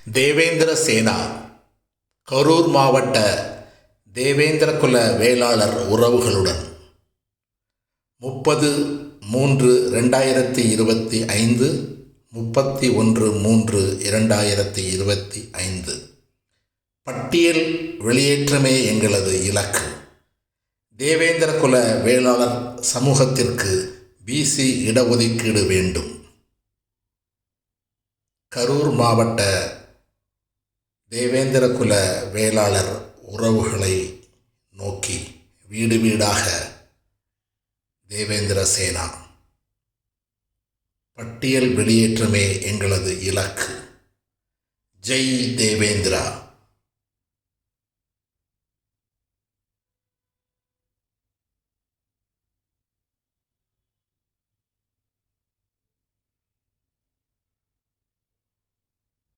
தேவேந்திர சேனா கரூர் மாவட்ட தேவேந்திர குல வேளாளர் உறவுகளுடன் 30/3/2025 31/3/2025 பட்டியல் வெளியேற்றமே எங்களது இலக்கு. தேவேந்திர குல வேளாளர் சமூகத்திற்கு பிசி இடஒதுக்கீடு வேண்டும். கரூர் மாவட்ட தேவேந்திர குல வேளாளர் உறவுகளை நோக்கி வீடு வீடாக தேவேந்திர சேனா பட்டியல் வெளியேற்றமே எங்களது இலக்கு. ஜெய் தேவேந்திரா.